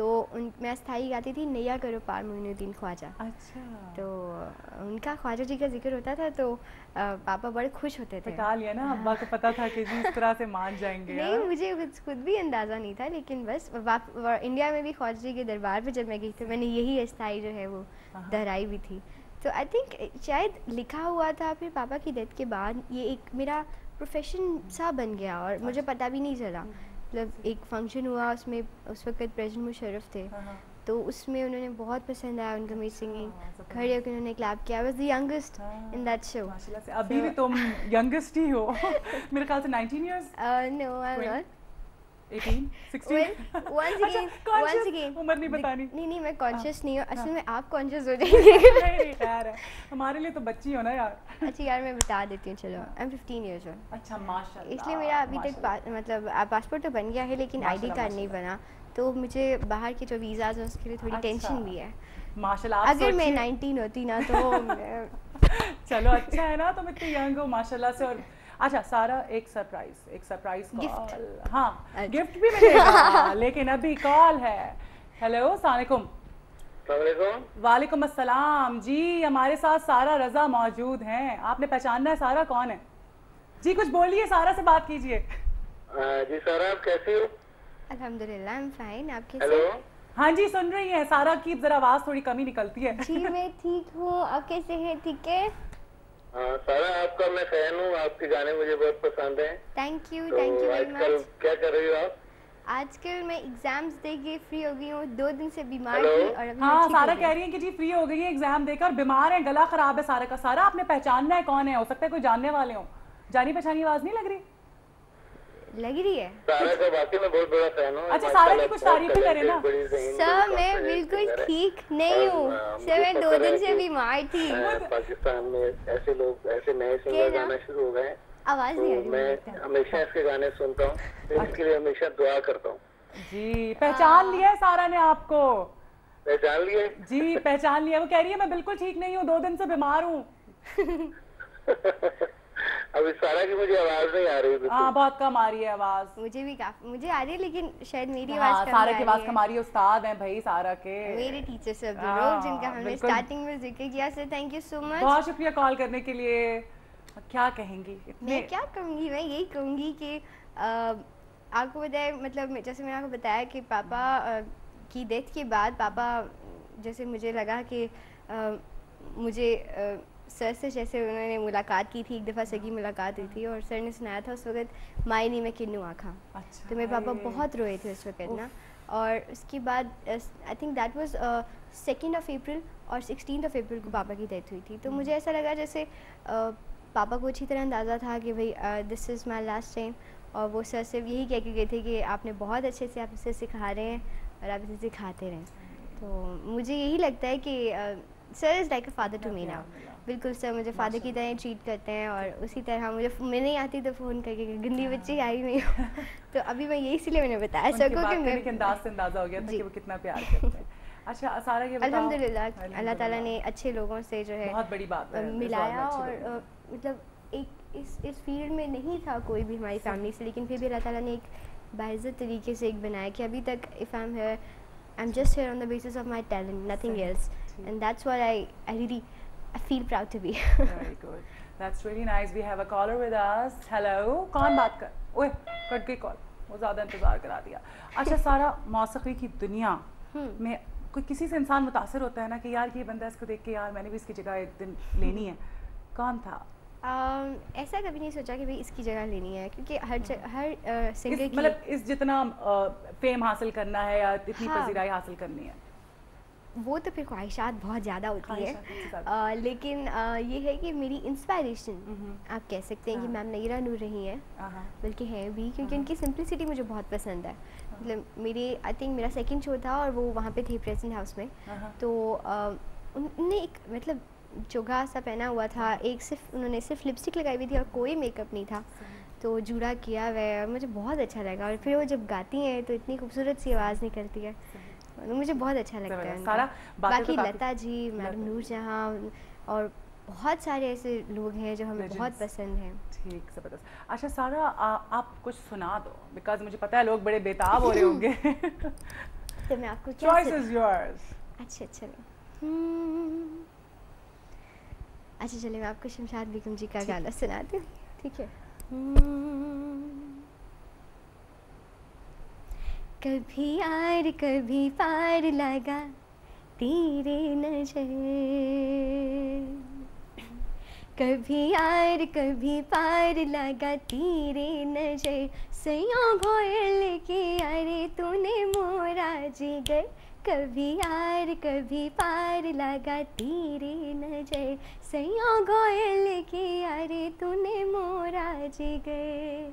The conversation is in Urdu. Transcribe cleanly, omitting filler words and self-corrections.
تو میں استھائی گاتی تھی نیا کرو پار معین الدین خواجہ. اچھا. تو ان کا خواجہ جی کا ذکر ہوتا تھا تو پاپا بڑے خوش ہوتے تھے. پٹا لیا نا ابا کو پتا تھا کہ جی اس طرح سے مان جائیں گے. نہیں مجھے خود بھی اندازہ نہیں تھا, لیکن بس انڈیا میں بھی خواجہ جی کے دربار پہ جب میں گئی تھی میں نے یہی استھائی جو ہے وہ دہرائی بھی تھی. تو آئی تھنک شاید لکھا ہوا تھا. پھر پاپا کی ڈیتھ کے بعد یہ ایک میرا پروفیشن سا بن گیا اور مجھے پتہ بھی نہیں چلا. مطلب ایک فنکشن ہوا اس میں اس وقت پریزیڈنٹ مشرف تھے تو اس میں انہوں نے بہت پسند آیا ان کا میری سنگنگ. کھڑے ہو کے انہوں نے کلیپ کیا. Was the youngest in that show. ابھی بھی تم ینگسٹ ہی ہو میرے خیال سے 19 years. No I am not 18 16. once again عمر نہیں بتانی. نہیں میں کانشیس نہیں ہوں. اصل میں آپ کانشیس ہو جائیں گے. نہیں خیر ہے ہمارے لیے تو بچی ہو نا یار. اچھا یار میں بتا دیتی ہوں. چلو آئی ایم 15 ایئرز اولڈ. اچھا ماشاء اللہ. اس لیے میرا ابھی تک مطلب پاسپورٹ تو بن گیا ہے لیکن آئی ڈی کارڈ نہیں بنا. تو مجھے باہر کے جو ویزاز ہیں اس کے لیے تھوڑی ٹینشن بھی ہے. ماشاء اللہ. اگر میں 19 ہوتی نا تو چلو اچھا ہے نا تم اتنی ینگ ہو ماشاء اللہ سے. اور اچھا سارا ایک سرپرائز کال. ہاں گفٹ بھی ملے گا لیکن ابھی کال ہے. ہیلو السلام علیکم. السلام علیکم. وعلیکم السلام. جی ہمارے ساتھ سارا رضا موجود ہیں. آپ نے پہچاننا ہے سارا کون ہے. جی کچھ بولیے سارا سے بات کیجیے. جی سارا آپ کیسی ہو. الحمد للہ آئی ایم فائن. آپ کیسے. ہیلو. ہاں جی سن رہی ہیں. سارا کی ذرا آواز تھوڑی کمی نکلتی ہے. جی میں ٹھیک ہوں. آپ کیسے ہیں. ٹھیک ہے. ہاں سارا آپ کا میں فین ہوں. آپ کے گانے مجھے بہت پسند ہیں. Thank you very much. کیا کر رہی ہو آپ. آج کل میں ایگزامز دے کے فری ہو گئی ہوں. 2 دن سے بیمار تھی اور اب ہاں سارا کہہ رہی ہیں کہ جی فری ہو گئی ہے ایگزام دے کر. بیمار ہیں گلا خراب ہے سارا کا. سارا آپ نے پہچاننا ہے کون ہے. ہو سکتا ہے کوئی جاننے والے ہوں. جانی پہچانی آواز نہیں لگ رہی. لگ رہی ہے. سارا کا واقعی میں بہت بڑا فین ہوں. اچھا سارا کی کچھ تعریفیں کریں نا. سر میں بالکل ٹھیک نہیں ہوں. سر میں 2 دن سے بیمار تھی. پاکستان میں ایسے لوگ ایسے نئے سنگر گانا شروع ہو گئے ہیں. آواز نہیں آ رہی. میں ہمیشہ اس کے گانے سنتا ہوں. اس کے لیے ہمیشہ دعا کرتا ہوں. جی پہچان لیا ہے سارا نے آپ کو. پہچان لیے. جی پہچان لیا. وہ کہہ رہی ہے میں بالکل ٹھیک نہیں ہوں 2 دن سے بیمار ہوں. ابھی سارا کی مجھے آواز نہیں آ رہی. ہاں بہت کم آ رہی ہے آواز. مجھے بھی مجھے آ رہی ہے لیکن شاید میری آواز کم. سارا کی آواز ہماری استاد ہیں بھائی سارا کے. میرے ٹیچر سے جن کا ہم نے اسٹارٹنگ میں ذکر کیا. سر تھینک یو سو مچ. بہت شکریہ کال کرنے کے لیے. کیا کہیں گی. میں کیا کہوں گی. میں یہی کہوں گی کہ آپ کو بتائے مطلب جیسے میں نے آپ کو بتایا کہ پاپا کی ڈیتھ کے بعد پاپا جیسے مجھے لگا کہ مجھے سر سے جیسے انہوں نے ملاقات کی تھی. ایک دفعہ سگی ملاقات ہوئی تھی اور سر نے سنایا تھا اس وقت مائنی میں کنو آنکھا. تو میرے پاپا بہت روئے تھے اس وقت نا. اور اس کے بعد I think that was 2 April اور 16 اپریل کو پاپا کی ڈیتھ ہوئی تھی. تو مجھے ایسا لگا جیسے پاپا کو اچھی طرح اندازہ تھا کہ بھائی دس از مائی لاسٹ ٹائم. اور وہ سر سے یہی کہہ کے گئے تھے کہ آپ نے بہت اچھے سے آپ اسے سکھا رہے ہیں اور آپ اسے سکھاتے رہیں. تو مجھے یہی لگتا ہے کہ sir is like a father to me now. بالکل سر مجھے فادر کی طرح ٹریٹ کرتے ہیں. اور اسی طرح مجھے میں نہیں آتی تو فون کر کے گندی بچی آئی نہیں ہوں. تو ابھی میں یہی اسی لیے میں نے بتایا سر کو کہ میں انداز سے اندازہ ہو گیا تھا کہ وہ کتنا پیار کرتے ہیں. اچھا سارا یہ بتاؤ. الحمد للہ اللہ تعالیٰ نے اچھے لوگوں سے جو ہے بہت بڑی بات ملایا. اور مطلب ایک اس فیلڈ میں نہیں تھا کوئی بھی ہماری فیملی سے لیکن پھر بھی اللہ تعالیٰ نے ایک باعزت طریقے سے ایک بنایا کہ ابھی تک if I'm here I'm just here on the basis of my talent, nothing else. And that's what I feel proud to be. Very good. That's really nice. We have a caller with us. Hello. کون بات کر. اوہ کٹ گئی کال. وہ زیادہ انتظار کرا دیا. اچھا سارا موسیقی کی دنیا میں کوئی کسی سے انسان متاثر ہوتا ہے نا کہ یار یہ بندہ اس کو دیکھ کے یار میں نے بھی اس کی جگہ ایک دن لینی ہے. کون تھا. ایسا کبھی نہیں سوچا کہ بھائی اس کی جگہ لینی ہے کیونکہ ہر سنگر کی مطلب اس جتنا فیم حاصل کرنا ہے یا اتنی پذیرائی حاصل کرنی ہے وہ تو پھر خواہشات بہت زیادہ ہوتی ہے. لیکن یہ ہے کہ میری انسپائریشن آپ کہہ سکتے ہیں کہ میم نیرا نور رہی ہیں بلکہ ہیں بھی کیونکہ ان کی سمپلسٹی مجھے بہت پسند ہے. مطلب میرے آئی تھنک میرا 2nd شو تھا اور وہ وہاں پہ تھے پریزنٹ ہاؤس میں. تو انہوں نے ایک مطلب چوگا سا پہنا ہوا تھا. انہوں نے صرف لپسٹک لگائی ہوئی تھی اور کوئی میک اپ نہیں تھا. تو جوڑا کیا ہوا ہے اور مجھے بہت اچھا لگا. اور پھر وہ جب گاتی ہیں تو اتنی خوبصورت سی آواز نکلتی ہے مجھے بہت اچھا لگتا ہے. باقی لتا جی میڈم نور جہاں اور بہت سارے ایسے لوگ ہیں جو ہمیں بہت پسند ہیں. ٹھیک زبردست. اچھا سارا آپ کچھ سنا دو بیکاز مجھے پتا ہے لوگ بڑے بےتاب ہو رہے ہوں گے. تو میں آپ کو choice is yours. اچھا چلو اچھا چلے میں آپ کو شمشاد بیگم جی کا گانا سناتی ہوں, ٹھیک ہے. کبھی یار کبھی پار لگا تیرے نظر, کبھی یار کبھی پار لگا تیرے نظر, سیاں گھوڑ کے ارے تو نے مورا جگر, کبھی یار کبھی پار لگا تیرے نظر, سیاں گھوڑ کے ارے تو نے مورا جگر.